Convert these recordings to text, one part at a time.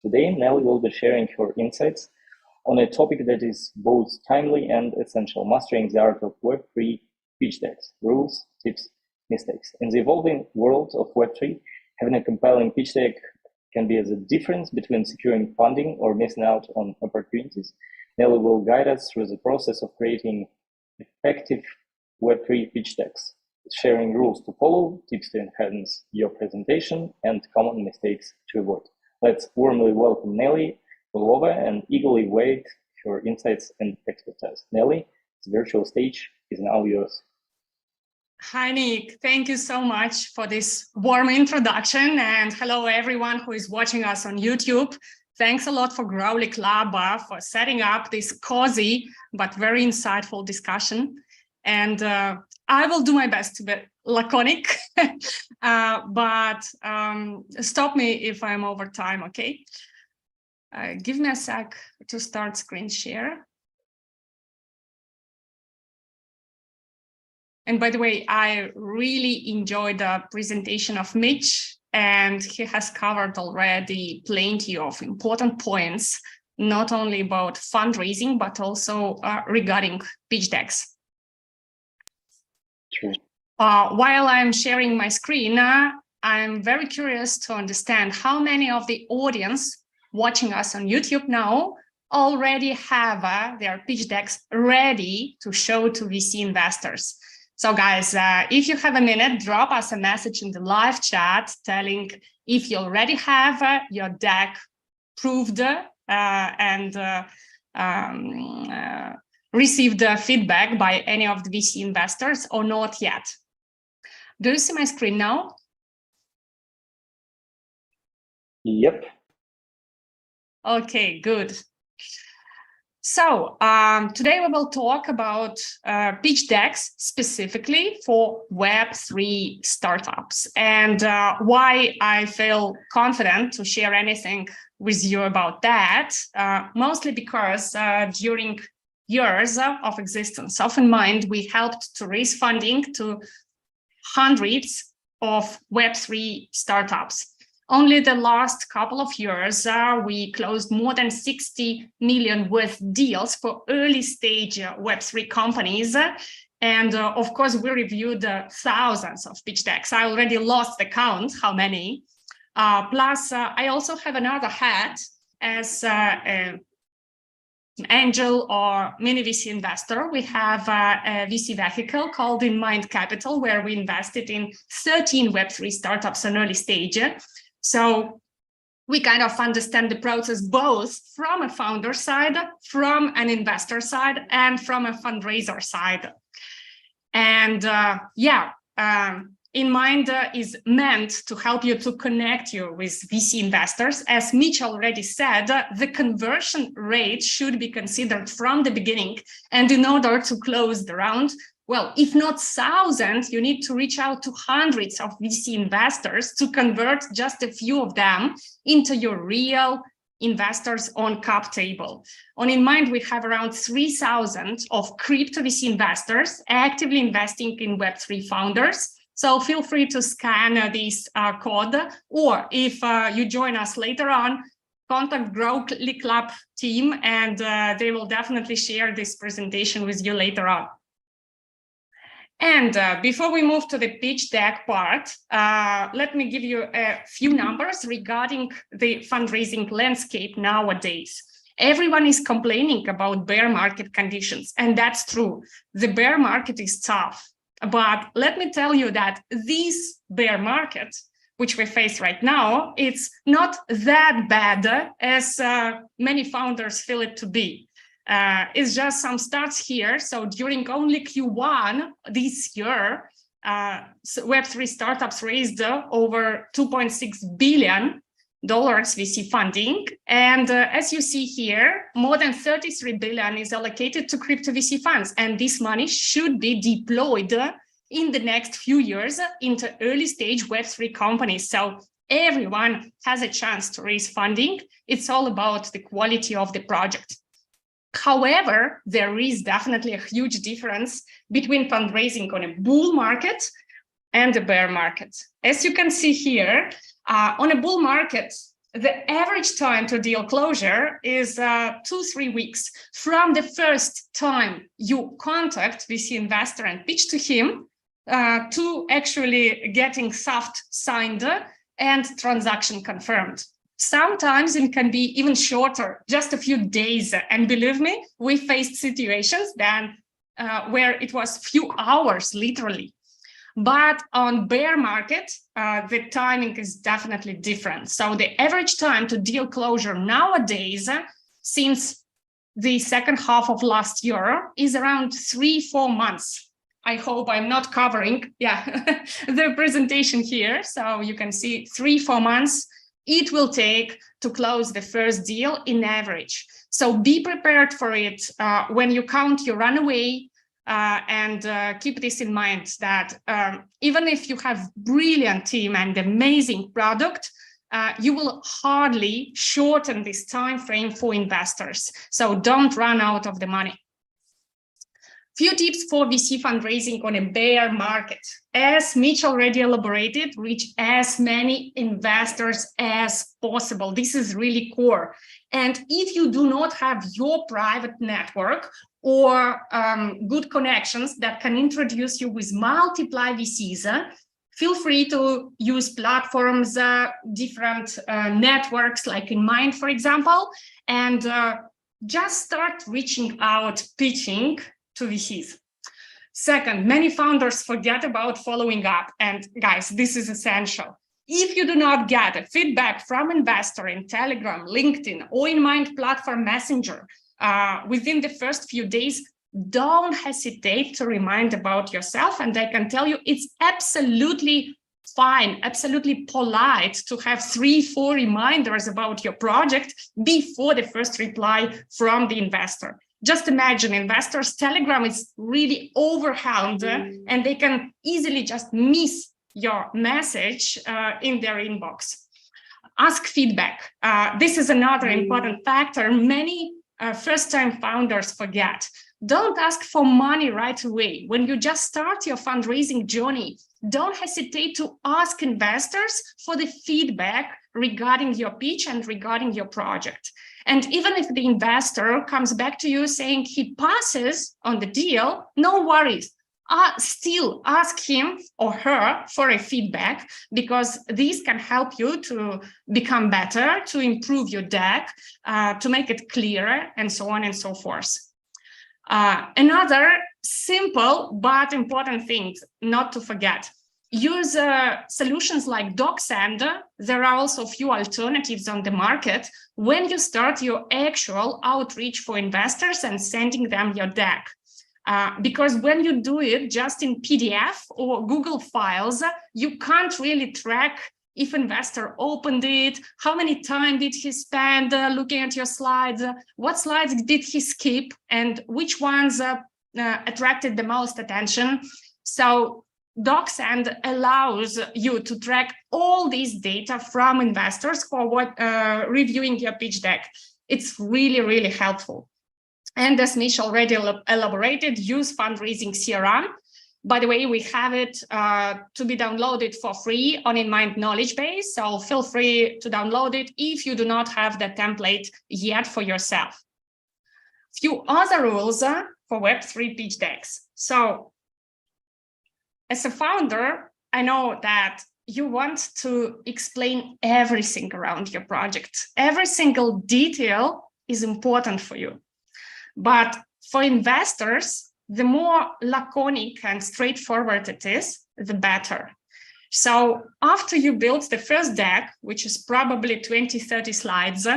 Today, Nelli will be sharing her insights on a topic that is both timely and essential, mastering the art of Web3 pitch decks, rules, tips, mistakes. In the evolving world of Web3, having a compelling pitch deck can be the difference between securing funding or missing out on opportunities. Nelli will guide us through the process of creating effective Web3 pitch decks, sharing rules to follow, tips to enhance your presentation, and common mistakes to avoid. Let's warmly welcome Nelli Orlova and eagerly wait her insights and expertise. Nelli, the virtual stage is now yours. Hi, Nick. Thank you so much for this warm introduction. And hello, everyone who is watching us on YouTube. Thanks a lot for Growly Club for setting up this cozy but very insightful discussion. And I will do my best to be laconic, but stop me if I'm over time, okay? Give me a sec to start screen share. And by the way, I really enjoyed the presentation of Mitch, and he has covered already plenty of important points, not only about fundraising, but also regarding pitch decks. Sure. While I'm sharing my screen, I'm very curious to understand how many of the audience watching us on YouTube now already have their pitch decks ready to show to VC investors. So guys, if you have a minute, drop us a message in the live chat telling if you already have your deck proved and received feedback by any of the VC investors or not yet. Do you see my screen now? Yep. Okay, good. So today we will talk about pitch decks specifically for Web3 startups, and why I feel confident to share anything with you about that, mostly because during years of existence of InnMind, we helped to raise funding to hundreds of Web3 startups. Only the last couple of years, we closed more than 60 million worth deals for early stage Web3 companies. And of course, we reviewed thousands of pitch decks. I already lost the count, how many. Plus, I also have another hat as an angel or mini VC investor. We have a VC vehicle called InnMind Capital, where we invested in 13 Web3 startups on early stage. So we kind of understand the process both from a founder side, from an investor side, and from a fundraiser side. And InnMind is meant to help you to connect you with VC investors. As Mitch already said, the conversion rate should be considered from the beginning. And in order to close the round, well, if not thousands, you need to reach out to hundreds of VC investors to convert just a few of them into your real investors on cap table. On InnMind, we have around 3,000 of crypto VC investors actively investing in Web3 founders. So feel free to scan this code, or if you join us later on, contact Growly Club team, and they will definitely share this presentation with you later on. And before we move to the pitch deck part, let me give you a few numbers regarding the fundraising landscape nowadays. Everyone is complaining about bear market conditions, and that's true. The bear market is tough. But let me tell you that this bear market, which we face right now, it's not that bad as many founders feel it to be. It's just some stats here. So during only Q1 this year, Web3 startups raised over $2.6 billion VC funding. And as you see here, more than 33 billion is allocated to crypto VC funds. And this money should be deployed in the next few years into early stage Web3 companies. So everyone has a chance to raise funding. It's all about the quality of the project. However, there is definitely a huge difference between fundraising on a bull market and a bear market. As you can see here, on a bull market, the average time to deal closure is 2-3 weeks from the first time you contact VC investor and pitch to him to actually getting soft signed and transaction confirmed. Sometimes it can be even shorter, just a few days. And believe me, we faced situations then where it was few hours, literally. But on bear market, the timing is definitely different. So the average time to deal closure nowadays, since the second half of last year, is around 3-4 months. I hope I'm not covering the presentation here. So you can see 3-4 months it will take to close the first deal in average. So be prepared for it when you count your runaway, and keep this in mind that even if you have brilliant team and amazing product, you will hardly shorten this time frame for investors. So don't run out of the money. Few tips for VC fundraising on a bear market. As Mitch already elaborated, reach as many investors as possible. This is really core. And if you do not have your private network or good connections that can introduce you with multiple VCs, feel free to use platforms, different networks like InnMind, for example, and just start reaching out, pitching to VCs. Second, many founders forget about following up. And guys, this is essential. If you do not get a feedback from investor in Telegram, LinkedIn, or InnMind platform messenger within the first few days, don't hesitate to remind about yourself. And I can tell you it's absolutely fine, absolutely polite to have 3-4 reminders about your project before the first reply from the investor. Just imagine investors' Telegram is really overwhelmed and they can easily just miss your message in their inbox. Ask feedback. This is another important factor many first-time founders forget. Don't ask for money right away. When you just start your fundraising journey, don't hesitate to ask investors for the feedback regarding your pitch and regarding your project. And even if the investor comes back to you saying he passes on the deal, no worries. Still ask him or her for a feedback, because these can help you to become better, to improve your deck, to make it clearer, and so on and so forth. Another simple but important thing not to forget. Use solutions like DocSend. There are also a few alternatives on the market when you start your actual outreach for investors and sending them your deck. Because when you do it just in PDF or Google files, you can't really track if investor opened it, how many time did he spend looking at your slides, what slides did he skip, and which ones attracted the most attention. So DocSend allows you to track all these data from investors for reviewing your pitch deck. It's really, really helpful. And as Mish already elaborated, use fundraising CRM. By the way, we have it to be downloaded for free on InnMind knowledge base. So feel free to download it if you do not have the template yet for yourself. Few other rules for Web3 pitch decks. So as a founder, I know that you want to explain everything around your project. Every single detail is important for you. But for investors, the more laconic and straightforward it is, the better. So after you build the first deck, which is probably 20-30 slides,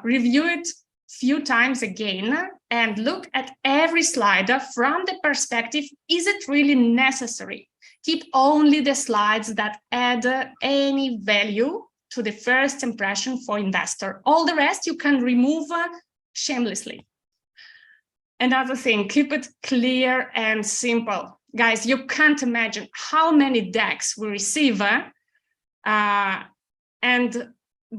review it few times again and look at every slide from the perspective, is it really necessary? Keep only the slides that add any value to the first impression for investor. All the rest you can remove shamelessly. Another thing, keep it clear and simple. Guys, you can't imagine how many decks we receive and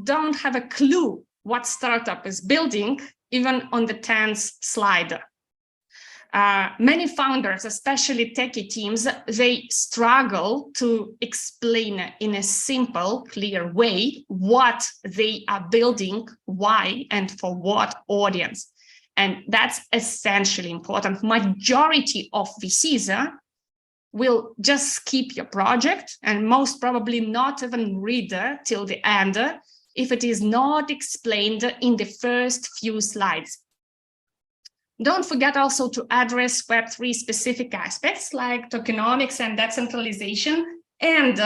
don't have a clue what startup is building, even on the 10th slide. Many founders, especially techie teams, they struggle to explain in a simple, clear way what they are building, why, and for what audience. And that's essentially important. Majority of VCs will just skip your project and most probably not even read till the end if it is not explained in the first few slides. Don't forget also to address Web3 specific aspects like tokenomics and decentralization. And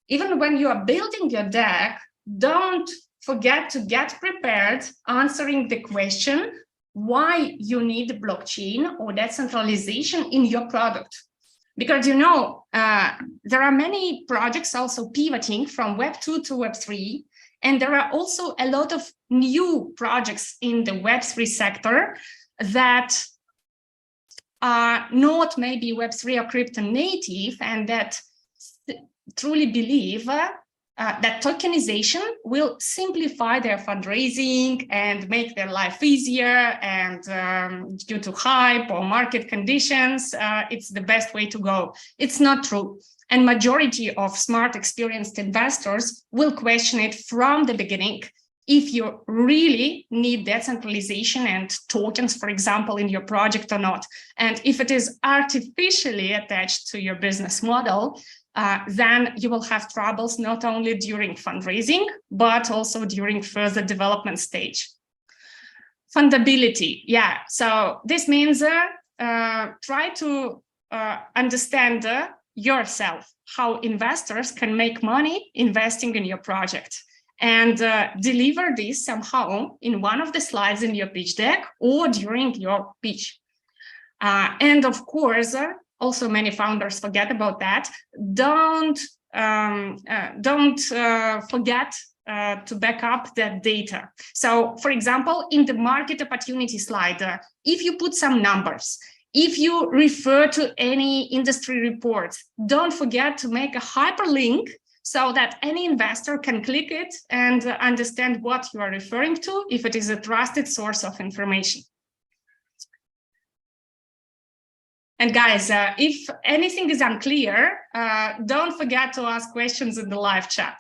even when you are building your deck, don't forget to get prepared answering the question why you need blockchain or decentralization in your product. Because there are many projects also pivoting from Web 2 to Web 3, and there are also a lot of new projects in the Web 3 sector that are not maybe Web3 or crypto native and that truly believe that tokenization will simplify their fundraising and make their life easier, and due to hype or market conditions, it's the best way to go. It's not true. And majority of smart, experienced investors will question it from the beginning if you really need decentralization and tokens, for example, in your project or not. And if it is artificially attached to your business model, then you will have troubles not only during fundraising, but also during further development stage. Fundability, yeah. So this means try to understand yourself, how investors can make money investing in your project, and deliver this somehow in one of the slides in your pitch deck or during your pitch. And of course, also many founders forget about that. Don't forget to back up that data. So for example, in the market opportunity slide, if you put some numbers, if you refer to any industry reports, don't forget to make a hyperlink so that any investor can click it and understand what you are referring to if it is a trusted source of information. And guys, if anything is unclear, don't forget to ask questions in the live chat.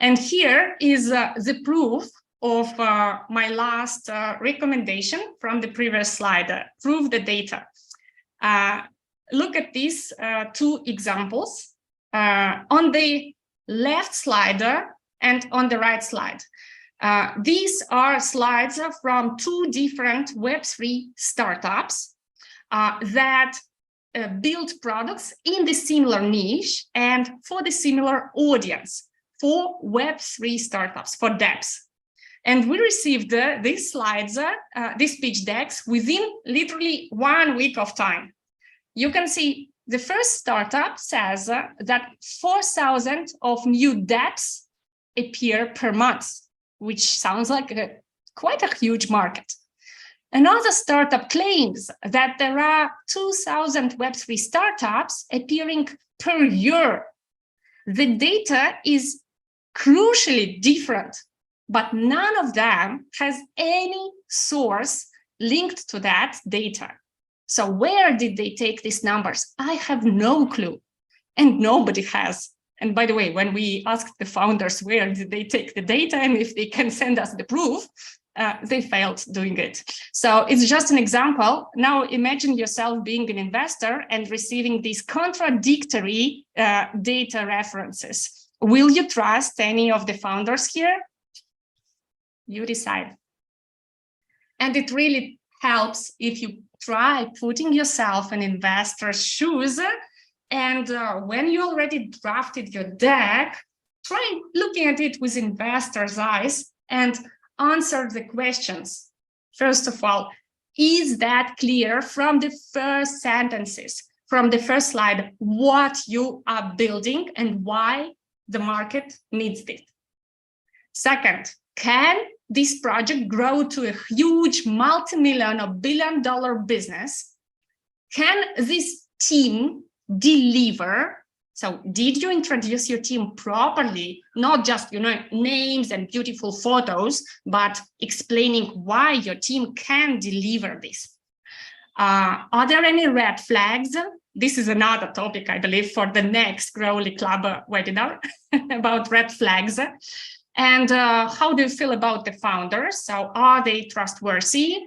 And here is the proof of my last recommendation from the previous slide, prove the data. Look at these two examples on the left slide and on the right slide. These are slides from two different Web3 startups that build products in the similar niche and for the similar audience, for Web3 startups, for dApps. And we received these slides, these pitch decks, within literally 1 week of time. You can see the first startup says that 4,000 of new dApps appear per month, which sounds like quite a huge market. Another startup claims that there are 2,000 Web3 startups appearing per year. The data is crucially different, but none of them has any source linked to that data. So where did they take these numbers? I have no clue, and nobody has. And by the way, when we asked the founders where did they take the data and if they can send us the proof, they failed doing it. So it's just an example. Now imagine yourself being an investor and receiving these contradictory data references. Will you trust any of the founders here? You decide. And it really helps if you try putting yourself in investor's shoes, and when you already drafted your deck, try looking at it with investors' eyes and answer the questions. First of all, is that clear from the first sentences, from the first slide, what you are building and why the market needs it? Second, can this project grow to a huge multi-million or billion-dollar business? Can this team deliver? So did you introduce your team properly? Not just, names and beautiful photos, but explaining why your team can deliver this. Are there any red flags? This is another topic, I believe, for the next Growly Club webinar about red flags. And how do you feel about the founders? So are they trustworthy?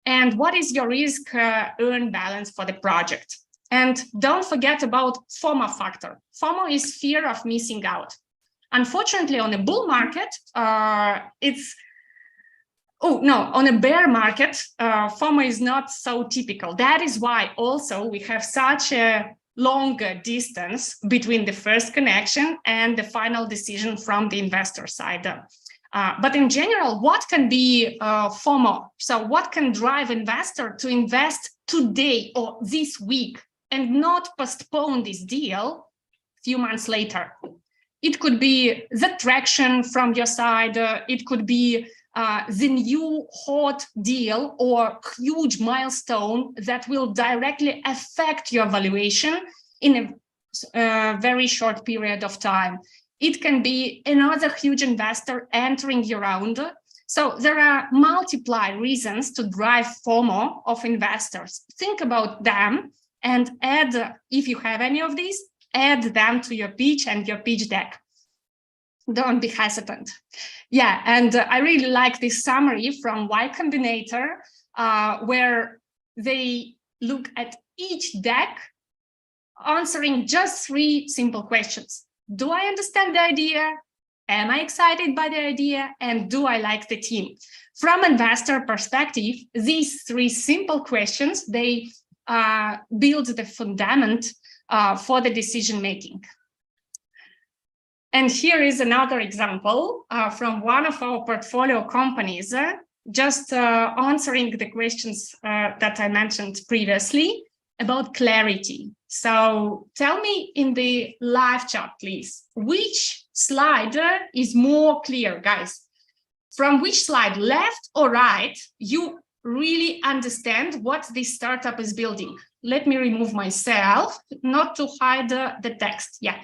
And what is your risk-earn balance for the project? And don't forget about FOMO factor. FOMO is fear of missing out. Unfortunately, on a bull market, on a bear market, FOMO is not so typical. That is why also we have such a longer distance between the first connection and the final decision from the investor side. But in general, what can be FOMO? So what can drive investor to invest today or this week and not postpone this deal a few months later? It could be the traction from your side. It could be the new hot deal or huge milestone that will directly affect your valuation in a very short period of time. It can be another huge investor entering your round. So there are multiple reasons to drive FOMO of investors. Think about them and add, if you have any of these, add them to your pitch and your pitch deck. Don't be hesitant. Yeah, and I really like this summary from Y Combinator, where they look at each deck, answering just 3 simple questions. Do I understand the idea? Am I excited by the idea? And do I like the team? From investor perspective, these 3 simple questions, they build the fundament for the decision making. And here is another example from one of our portfolio companies, just answering the questions that I mentioned previously about clarity. So tell me in the live chat, please, which slide is more clear, guys? From which slide, left or right, you really understand what this startup is building? Let me remove myself, not to hide the text. Yeah.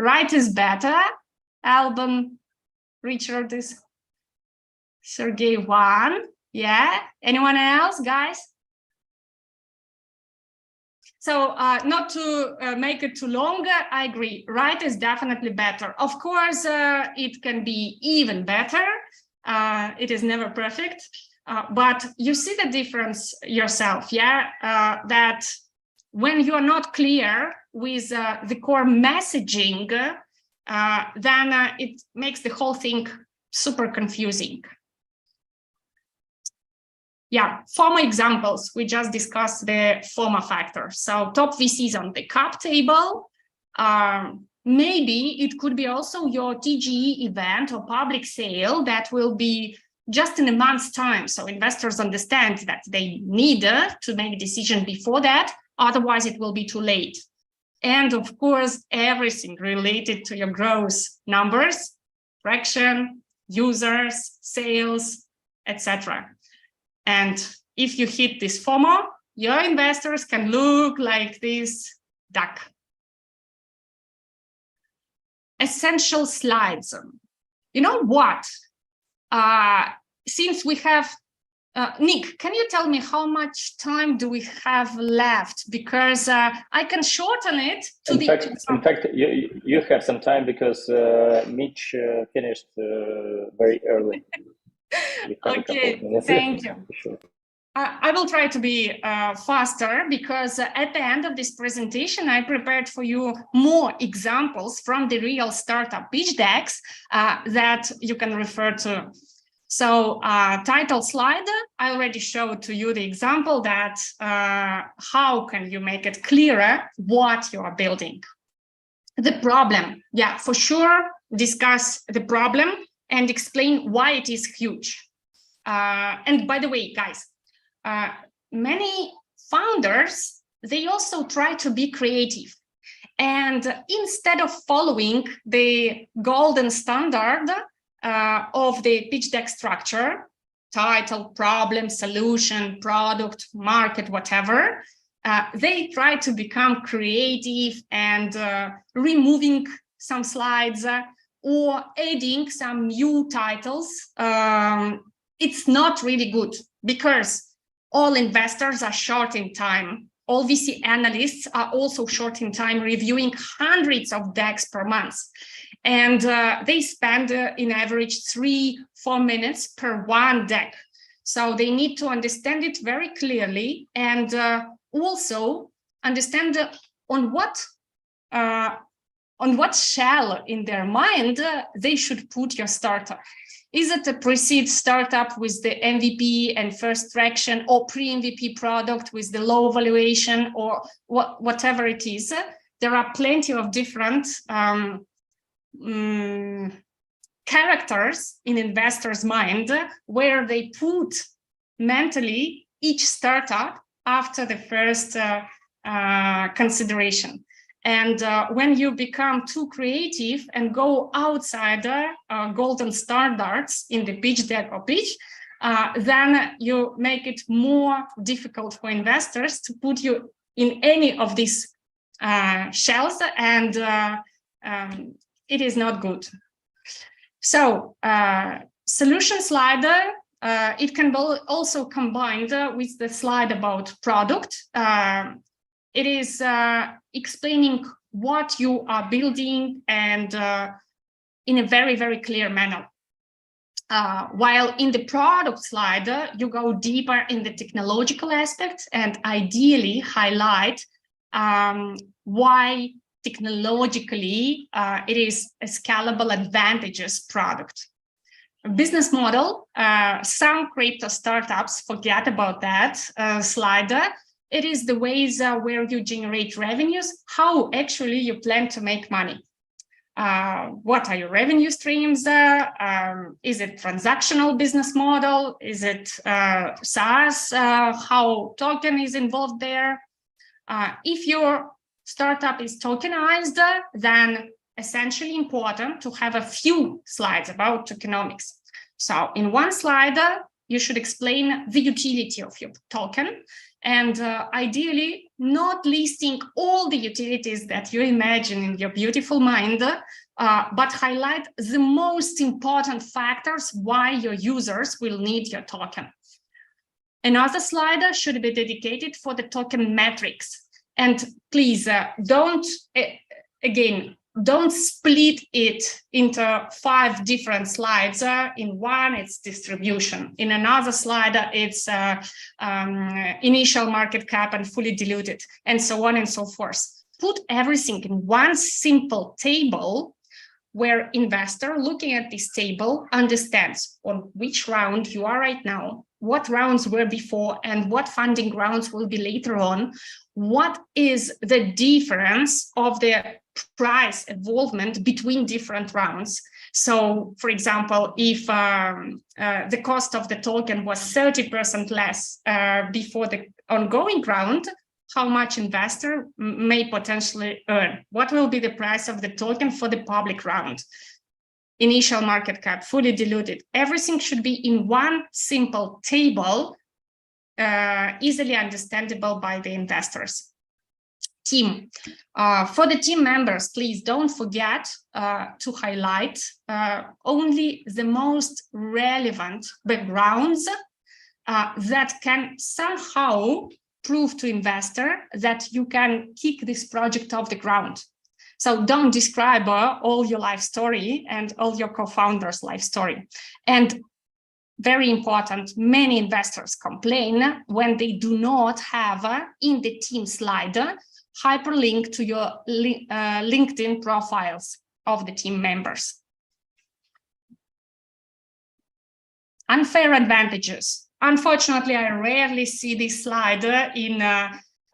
Right is better. Alban, Richard is Sergey 1. Yeah. Anyone else, guys? So not to make it too long, I agree. Right is definitely better. Of course, it can be even better. It is never perfect, but you see the difference yourself. Yeah, that when you are not clear with the core messaging, then it makes the whole thing super confusing. Yeah, FOMO examples. We just discussed the FOMO factor. So top VCs on the cap table. Maybe it could be also your TGE event or public sale that will be just in a month's time. So investors understand that they need to make a decision before that. Otherwise, it will be too late. And of course, everything related to your growth numbers, traction, users, sales, etc. And if you hit this FOMO, your investors can look like this duck. Essential slides. You know what? Since we have Nick, can you tell me how much time do we have left? Because I can shorten it to in fact, you have some time because Mitch finished very early. Okay, thank you. Sure. I will try to be faster because at the end of this presentation, I prepared for you more examples from the real startup pitch decks that you can refer to. So title slide, I already showed to you the example that how can you make it clearer what you are building. The problem, yeah, for sure, discuss the problem and explain why it is huge. And by the way, guys, many founders, they also try to be creative. And instead of following the golden standard of the pitch deck structure, title, problem, solution, product, market, whatever, they try to become creative and removing some slides or adding some new titles it's not really good because all investors are short in time. All VC analysts are also short in time, reviewing hundreds of decks per month. And they spend in average 3-4 minutes per one deck. So they need to understand it very clearly and also understand on what shell in their mind they should put your startup. Is it a pre-seed startup with the MVP and first traction, or pre-MVP product with the low valuation, or whatever it is? There are plenty of different characters in investors' mind where they put mentally each startup after the first consideration. And when you become too creative and go outside the golden standards in the pitch deck or pitch, then you make it more difficult for investors to put you in any of these shells, and it is not good. So solution slider, it can be also combined with the slide about product. It is explaining what you are building and in a very, very clear manner. While in the product slide, you go deeper in the technological aspects and ideally highlight why technologically it is a scalable advantageous product. Business model, some crypto startups forget about that slide. It is the ways where you generate revenues, how actually you plan to make money. What are your revenue streams? Is it transactional business model? Is it SaaS? How token is involved there? If your startup is tokenized, then essentially important to have a few slides about tokenomics. So in one slide, you should explain the utility of your token, and ideally not listing all the utilities that you imagine in your beautiful mind, but highlight the most important factors why your users will need your token. Another slide should be dedicated for the token metrics. And please don't split it into 5 different slides. In one, it's distribution. In another slide, it's initial market cap and fully diluted, and so on and so forth. Put everything in one simple table where investor looking at this table understands on which round you are right now, what rounds were before, and what funding rounds will be later on. What is the difference of the price involvement between different rounds? So, for example, if the cost of the token was 30% less before the ongoing round, how much investor may potentially earn? What will be the price of the token for the public round? Initial market cap, fully diluted. Everything should be in one simple table, easily understandable by the investors. Team. For the team members, please don't forget to highlight only the most relevant backgrounds that can somehow prove to investor that you can kick this project off the ground. So don't describe all your life story and all your co-founders' life story. And very important, many investors complain when they do not have in the team slide hyperlink to your LinkedIn profiles of the team members. Unfair advantages. Unfortunately, I rarely see this slide in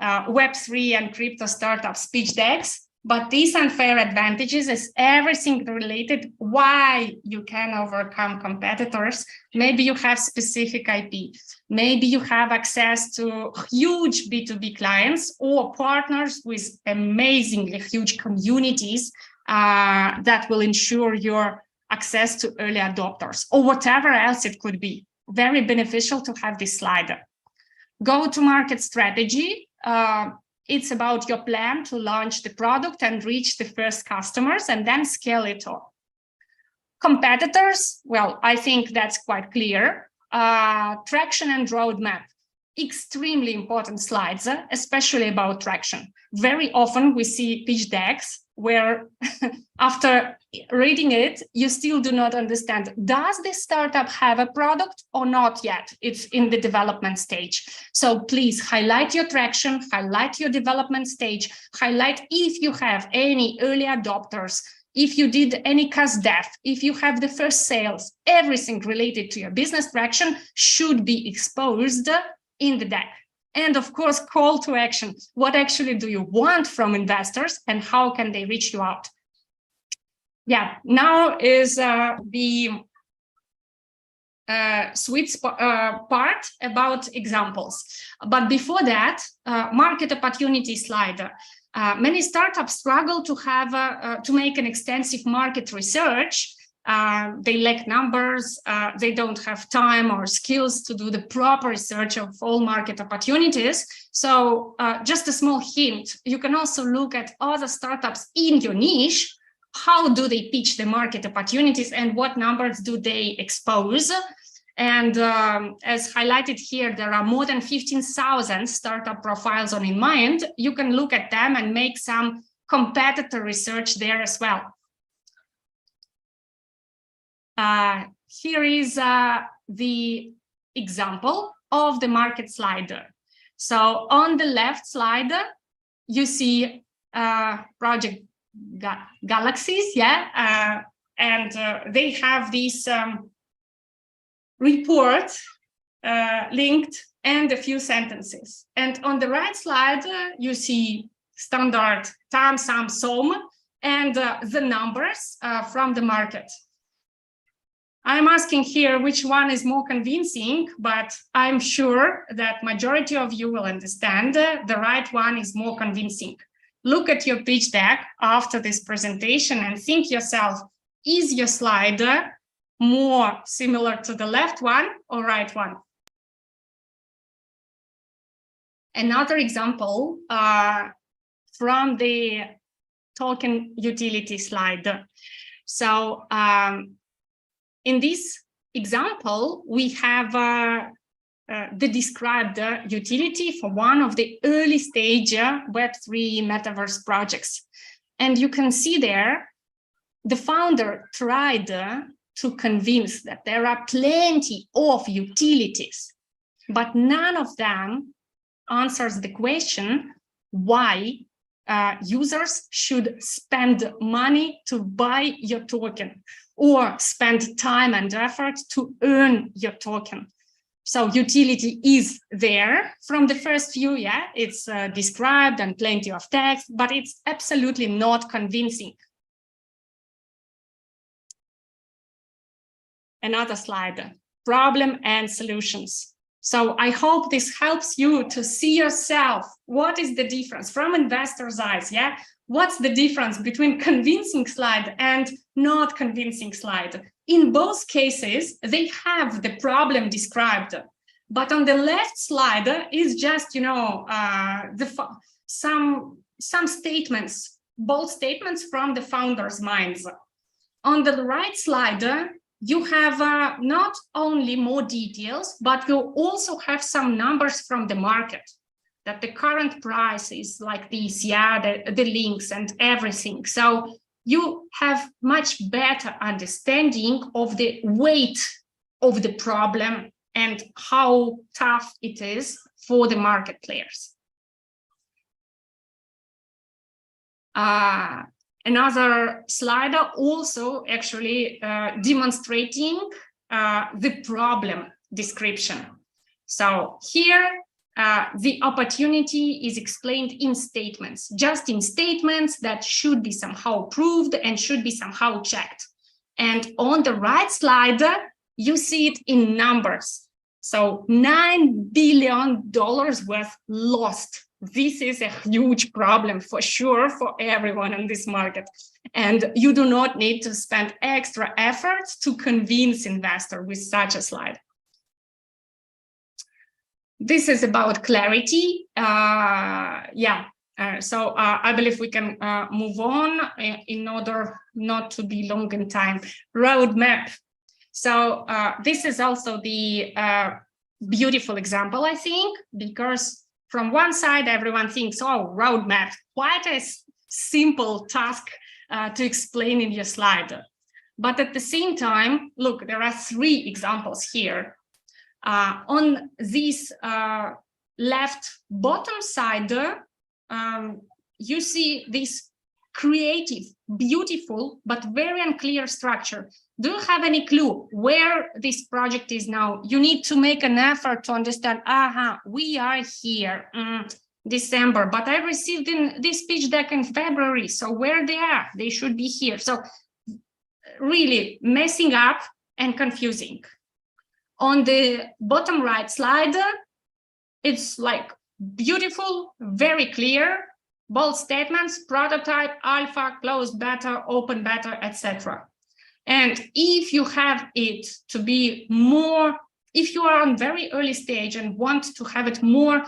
Web3 and crypto startup pitch decks, but these unfair advantages is everything related why you can overcome competitors. Maybe you have specific IP. Maybe you have access to huge B2B clients or partners with amazingly huge communities that will ensure your access to early adopters or whatever else it could be. Very beneficial to have this slide. Go-to-market strategy. It's about your plan to launch the product and reach the first customers and then scale it up. Competitors, well, I think that's quite clear. traction and roadmap. Extremely important slides, especially about traction. Very often we see pitch decks where after reading it, you still do not understand, does this startup have a product or not yet? It's in the development stage. So please highlight your traction, highlight your development stage, highlight if you have any early adopters, if you did any CAS-DEF, if you have the first sales, everything related to your business traction should be exposed in the deck. And of course, call to action. What actually do you want from investors and how can they reach you out? Yeah, now is the sweet part about examples. But before that, market opportunity slide. Many startups struggle to have to make an extensive market research. They lack numbers, they don't have time or skills to do the proper research of all market opportunities. So just a small hint, you can also look at other startups in your niche. How do they pitch the market opportunities and what numbers do they expose? And as highlighted here, there are more than 15,000 startup profiles on InnMind. You can look at them and make some competitor research there as well. Here is the example of the market slider. So on the left slide, you see project Galaxies, yeah, and they have this report linked and a few sentences. And on the right slide, you see standard time, sum, sum, and the numbers from the market. I'm asking here which one is more convincing, but I'm sure that majority of you will understand the right one is more convincing. Look at your pitch deck after this presentation and think yourself, is your slide more similar to the left one or right one? Another example from the token utility slide. So in this example, we have the described utility for one of the early stage Web3 metaverse projects. And you can see there, the founder tried to convince that there are plenty of utilities, but none of them answers the question why users should spend money to buy your token or spend time and effort to earn your token. So utility is there from the first view, yeah, it's described and plenty of text, but it's absolutely not convincing. Another slide, problem and solutions. So I hope this helps you to see yourself. What is the difference from investors' eyes, yeah? What's the difference between convincing slide and not convincing slide? In both cases, they have the problem described, but on the left slide is just, you know, some statements, bold statements from the founders' minds. On the right slide, you have not only more details, but you also have some numbers from the market, that the current price is like this, yeah, the links and everything. So you have much better understanding of the weight of the problem and how tough it is for the market players. Another slide also actually demonstrating the problem description. So here, the opportunity is explained in statements, just in statements that should be somehow proved and should be somehow checked. And on the right slide, you see it in numbers. So $9 billion worth lost. This is a huge problem for sure for everyone in this market. And you do not need to spend extra effort to convince investor with such a slide. This is about clarity. So I believe we can move on in order not to be long in time. Roadmap. So this is also the beautiful example, I think, because from one side, everyone thinks, oh, roadmap, quite a simple task to explain in your slide. But at the same time, look, there are 3 examples here. On this left bottom side, you see this creative, beautiful, but very unclear structure. Do you have any clue where this project is now? You need to make an effort to understand, we are here December, but I received in this pitch deck in February, so where they are? They should be here. So really messing up and confusing. On the bottom right slide, it's like beautiful, very clear, bold statements, prototype, alpha, closed beta, open beta, etc. And if you have it to be more, if you are on very early stage and want to have it more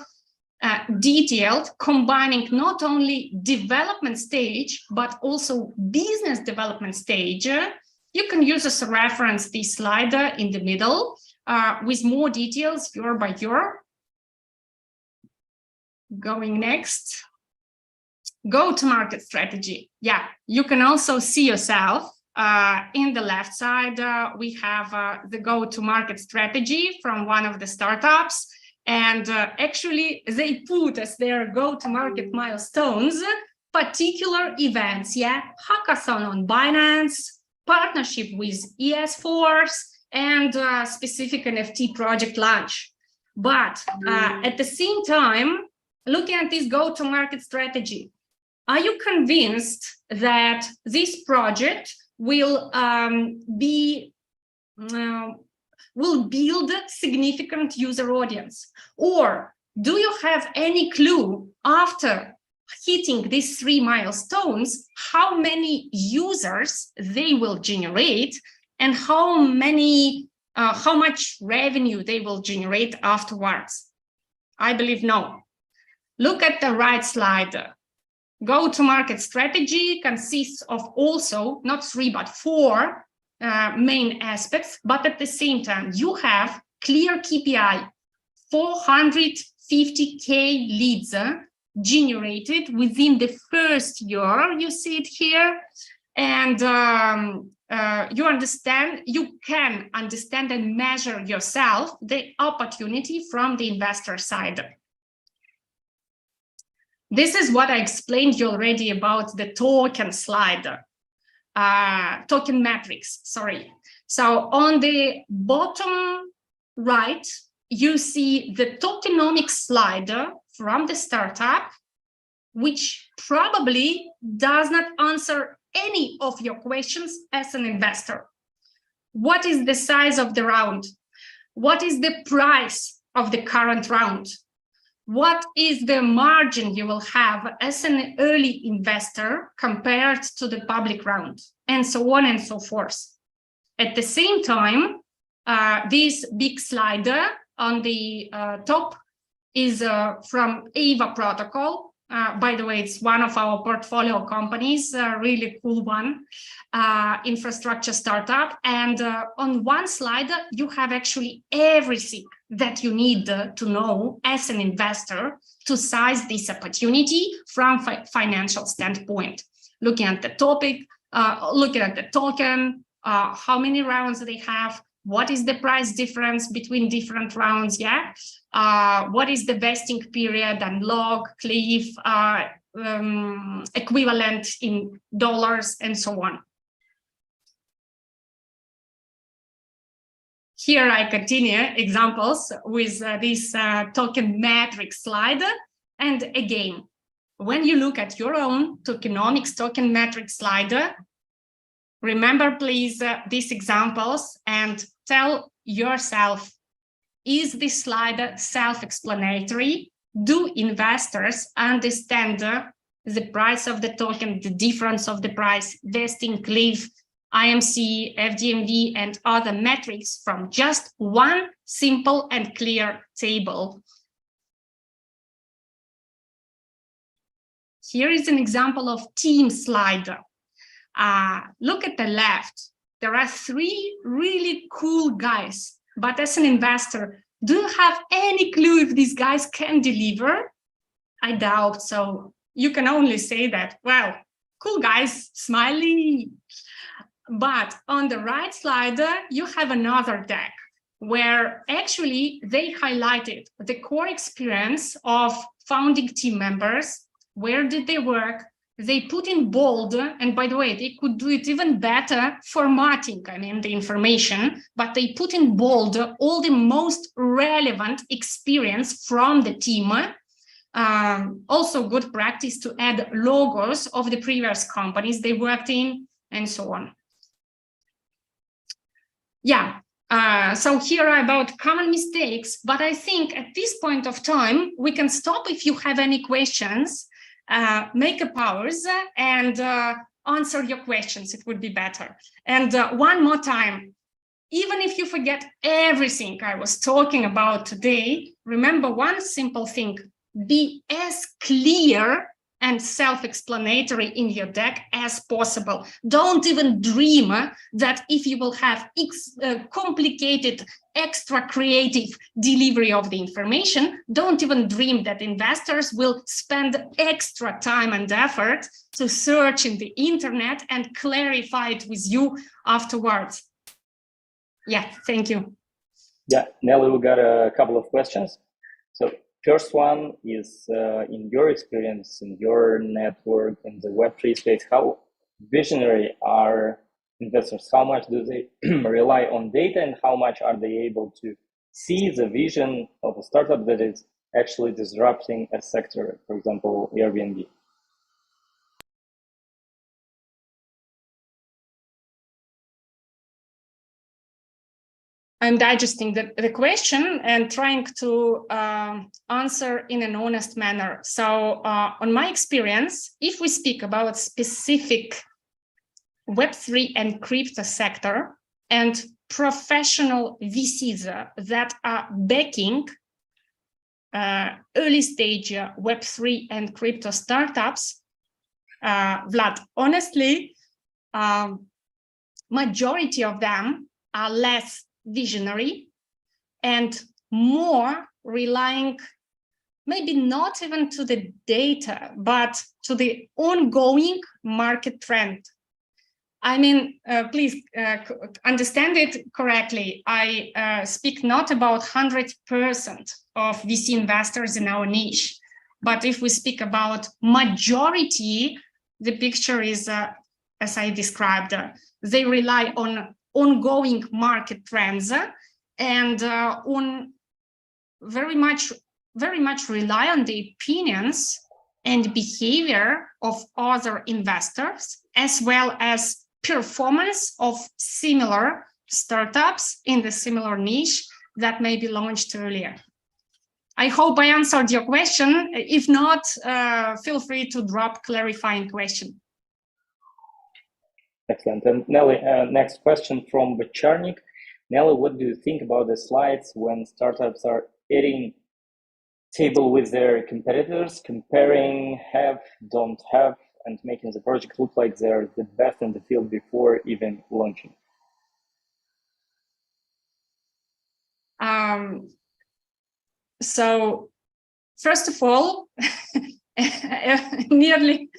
detailed, combining not only development stage, but also business development stage, you can use as a reference this slide in the middle with more details year by year. Going next. Go-to-market strategy. Yeah, you can also see yourself in the left side. We have the go-to-market strategy from one of the startups. And actually, they put as their go-to-market milestones particular events. Yeah, hackathon on Binance, partnership with ES Force, and specific NFT project launch. But at the same time, looking at this go-to-market strategy, are you convinced that this project will build significant user audience? Or do you have any clue after hitting these 3 milestones, how many users they will generate and how much revenue they will generate afterwards? I believe no. Look at the right slide. Go-to-market strategy consists of also not 3, but 4 main aspects, but at the same time, you have clear KPI, 450K leads generated within the first year, you see it here, and you can understand and measure yourself the opportunity from the investor side. This is what I explained you already about the token slide, token metrics, sorry. So on the bottom right, you see the tokenomics slide from the startup, which probably does not answer any of your questions as an investor. What is the size of the round? What is the price of the current round? What is the margin you will have as an early investor compared to the public round? And so on and so forth. At the same time, this big slider on the top is from AVA protocol. By the way, it's one of our portfolio companies, a really cool one, infrastructure startup. And on one slide, you have actually everything that you need to know as an investor to size this opportunity from financial standpoint. Looking at the topic, looking at the token, how many rounds they have, what is the price difference between different rounds, yeah? What is the vesting period and log, cliff, equivalent in dollars, and so on. Here I continue examples with this token metrics slide. And again, when you look at your own tokenomics token metrics slide, remember please these examples and tell yourself, is this slide self-explanatory? Do investors understand the price of the token, the difference of the price, vesting, cliff, IMC, FDMV, and other metrics from just one simple and clear table? Here is an example of team slide. Look at the left. there are 3 really cool guys. But as an investor, do you have any clue if these guys can deliver? I doubt so. You can only say that, well, cool guys, smiley. But on the right slide, you have another deck where actually they highlighted the core experience of founding team members. Where did they work? They put in bold, and by the way, they could do it even better formatting, the information, but they put in bold all the most relevant experience from the team. Also good practice to add logos of the previous companies they worked in, and so on. Yeah, so here are about common mistakes, but I think at this point of time, we can stop. If you have any questions, make a pause and answer your questions. It would be better. And one more time, even if you forget everything I was talking about today, remember one simple thing: be as clear and self-explanatory in your deck as possible. Don't even dream that if you will have complicated, extra creative delivery of the information, don't even dream that investors will spend extra time and effort to search in the internet and clarify it with you afterwards. Yeah, thank you. Yeah, Nelly, we got a couple of questions. So first one is, in your experience, in your network, in the Web3 space, how visionary are investors? How much do they rely on data, and how much are they able to see the vision of a startup that is actually disrupting a sector, for example, Airbnb? I'm digesting the question and trying to answer in an honest manner. So on my experience, if we speak about specific Web3 and crypto sector and professional VCs that are backing early stage Web3 and crypto startups, Vlad, honestly, majority of them are less visionary and more relying maybe not even to the data, but to the ongoing market trend. Please understand it correctly. I speak not about 100% of VC investors in our niche, but if we speak about majority, the picture is, as I described, they rely on ongoing market trends and on very much rely on the opinions and behavior of other investors, as well as performance of similar startups in the similar niche that may be launched earlier. I hope I answered your question. If not, feel free to drop clarifying question. Excellent. And Nelly, next question from Bacharnik. Nelly, what do you think about the slides when startups are adding table with their competitors, comparing have, don't have, and making the project look like they're the best in the field before even launching? So, first of all, nearly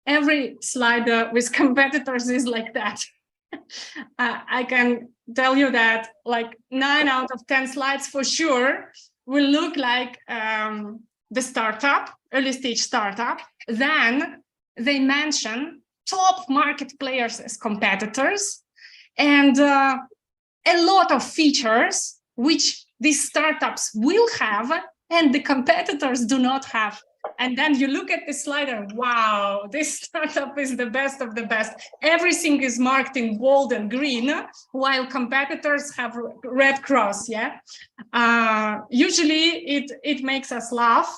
every slide with competitors is like that. I can tell you that like 9 out of 10 slides for sure will look like the startup, early stage startup. Then they mention top market players as competitors and a lot of features which these startups will have and the competitors do not have. And then you look at the slide and wow, this startup is the best of the best. Everything is marked in bold and green, while competitors have red cross, yeah? Usually it makes us laugh,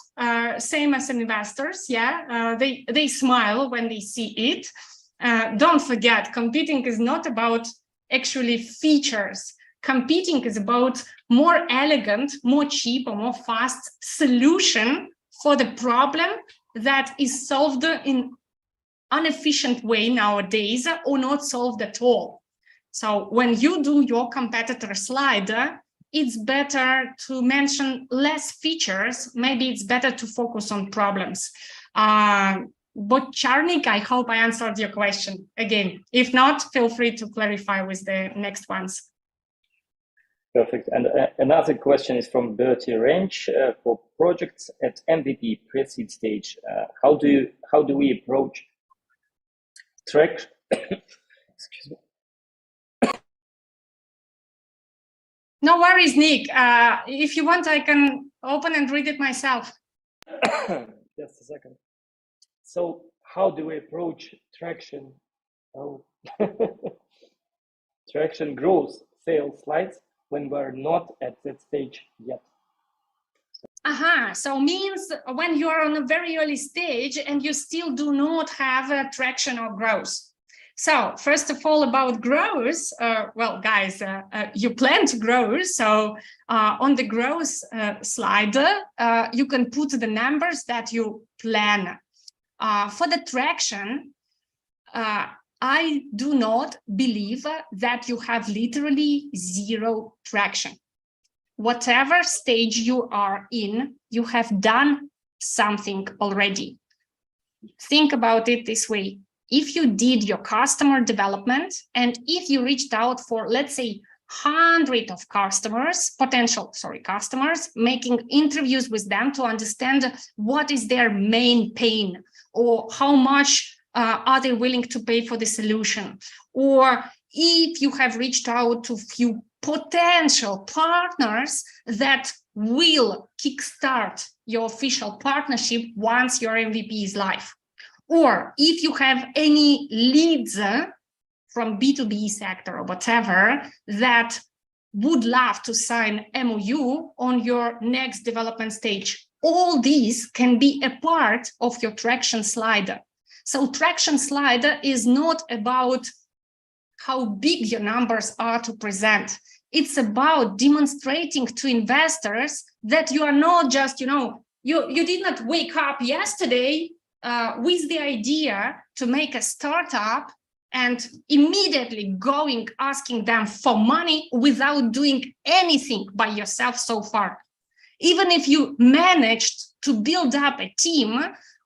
same as investors, yeah? They smile when they see it. Don't forget, competing is not about actually features. Competing is about more elegant, more cheap, or more fast solution for the problem that is solved in inefficient way nowadays or not solved at all. So when you do your competitor slide, it's better to mention less features. Maybe it's better to focus on problems. But Charnik, I hope I answered your question again. If not, feel free to clarify with the next ones. Perfect. And another question is from Bertie Range. For projects at MVP pre-seed stage, how do we approach traction? Excuse me. No worries, Nick. If you want, I can open and read it myself. Just a second. So how do we approach traction? Oh. Traction growth sales slides when we're not at that stage yet? So means when you are on a very early stage and you still do not have traction or growth. So first of all, about growth, well, guys, you plan to grow. So on the growth slide, you can put the numbers that you plan. For the traction, I do not believe that you have literally zero traction. Whatever stage you are in, you have done something already. Think about it this way. If you did your customer development and if you reached out for, let's say, 100 of customers, customers, making interviews with them to understand what is their main pain or how much are they willing to pay for the solution? Or if you have reached out to few potential partners that will kickstart your official partnership once your MVP is live. Or if you have any leads from B2B sector or whatever that would love to sign MOU on your next development stage. All these can be a part of your traction slider. So traction slider is not about how big your numbers are to present. It's about demonstrating to investors that you are not just, you did not wake up yesterday with the idea to make a startup and immediately asking them for money without doing anything by yourself so far. Even if you managed to build up a team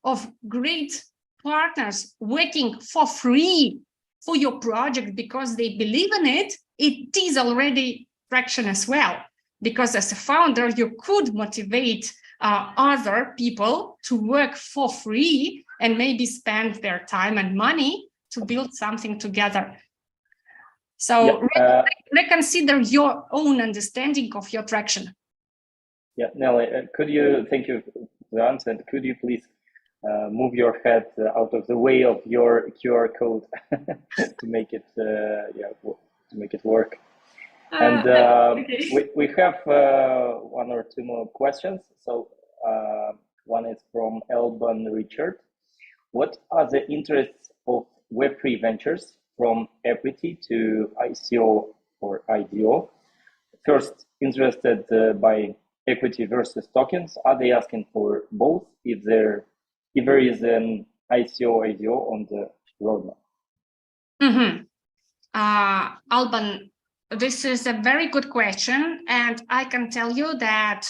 of great partners working for free for your project because they believe in it, it is already traction as well. Because as a founder, you could motivate other people to work for free and maybe spend their time and money to build something together. So reconsider your own understanding of your traction. Yeah, Nelly, thank you for the answer. Could you please move your head out of the way of your QR code to make it work? And okay. we have one or two more questions. So one is from Elban Richard. What are the interests of Web3 ventures from equity to ICO or IDO? First, interested by equity versus tokens. Are they asking for both if there is an ICO IDO on the roadmap? Alban, this is a very good question, and I can tell you that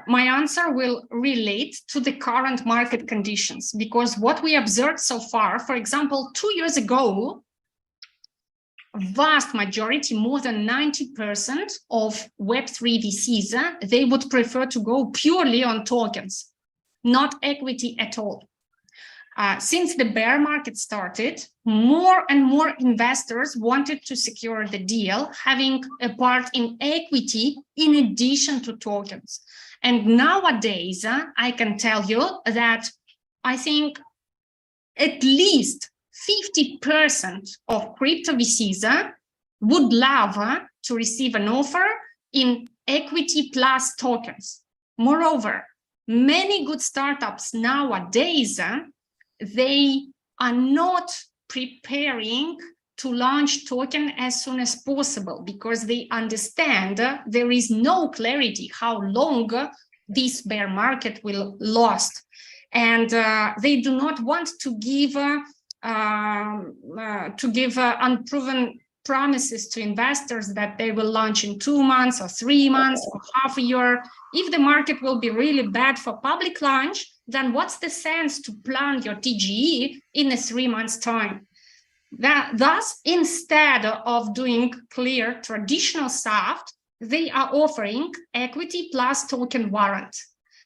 my answer will relate to the current market conditions, because what we observed so far, for example, 2 years ago, vast majority, more than 90% of Web3 VCs, they would prefer to go purely on tokens, not equity at all. Since the bear market started, more and more investors wanted to secure the deal, having a part in equity in addition to tokens. And nowadays, I can tell you that I think at least 50% of crypto VCs would love to receive an offer in equity plus tokens. Moreover, many good startups nowadays, they are not preparing to launch token as soon as possible because they understand there is no clarity how long this bear market will last. And they do not want to give to give unproven promises to investors that they will launch in 2 months or 3 months or half a year. If the market will be really bad for public launch, then what's the sense to plan your TGE in a 3 months time? Thus, instead of doing clear traditional SAFT, they are offering equity plus token warrant.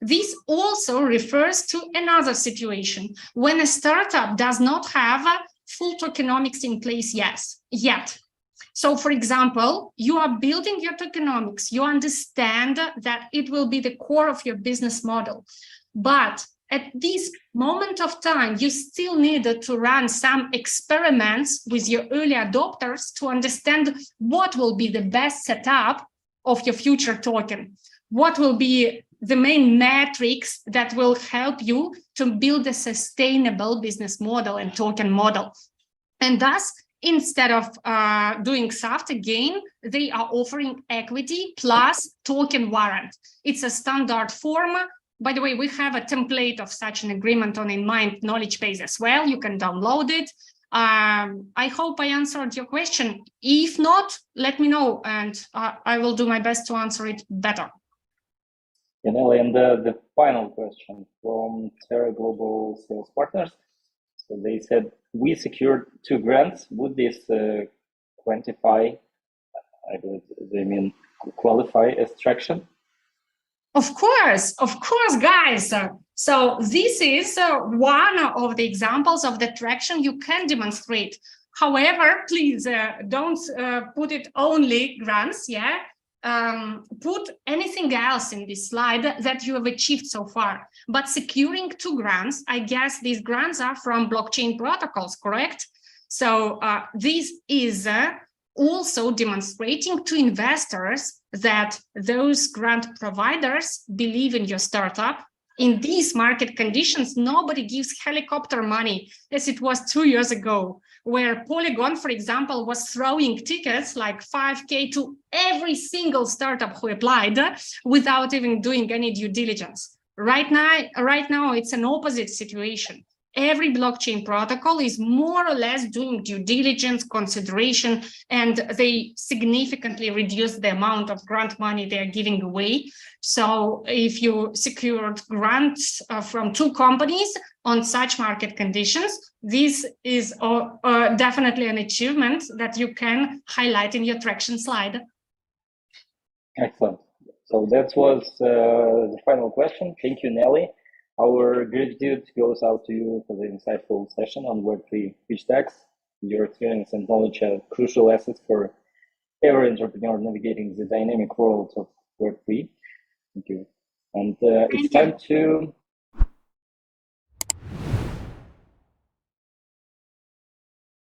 This also refers to another situation when a startup does not have full tokenomics in place yet. So, for example, you are building your tokenomics, you understand that it will be the core of your business model, but at this moment of time, you still needed to run some experiments with your early adopters to understand what will be the best setup of your future token, what will be the main metrics that will help you to build a sustainable business model and token model. And thus, instead of doing SAFT again, they are offering equity plus token warrant. It's a standard form. By the way, we have a template of such an agreement on InnMind knowledge base as well. You can download it. I hope I answered your question. If not, let me know, and I will do my best to answer it better. Nelli, and the final question from Terra Global Sales Partners. So they said, we secured 2 grants. Would this quantify, I believe they mean qualify as traction? Of course, guys. So this is one of the examples of the traction you can demonstrate. However, please don't put it only grants, yeah? Put anything else in this slide that you have achieved so far. But securing 2 grants, I guess these grants are from blockchain protocols, correct? So this is also demonstrating to investors that those grant providers believe in your startup. In these market conditions, nobody gives helicopter money as it was 2 years ago, where Polygon, for example, was throwing tickets like 5K to every single startup who applied without even doing any due diligence. Right now, it's an opposite situation. Every blockchain protocol is more or less doing due diligence, consideration, and they significantly reduce the amount of grant money they are giving away. So if you secured grants from 2 companies on such market conditions, this is definitely an achievement that you can highlight in your traction slide. Excellent. So that was the final question. Thank you, Nelli. Our gratitude goes out to you for the insightful session on Web3 pitch decks. Your experience and knowledge are crucial assets for every entrepreneur navigating the dynamic world of Web3. Thank you. And it's time to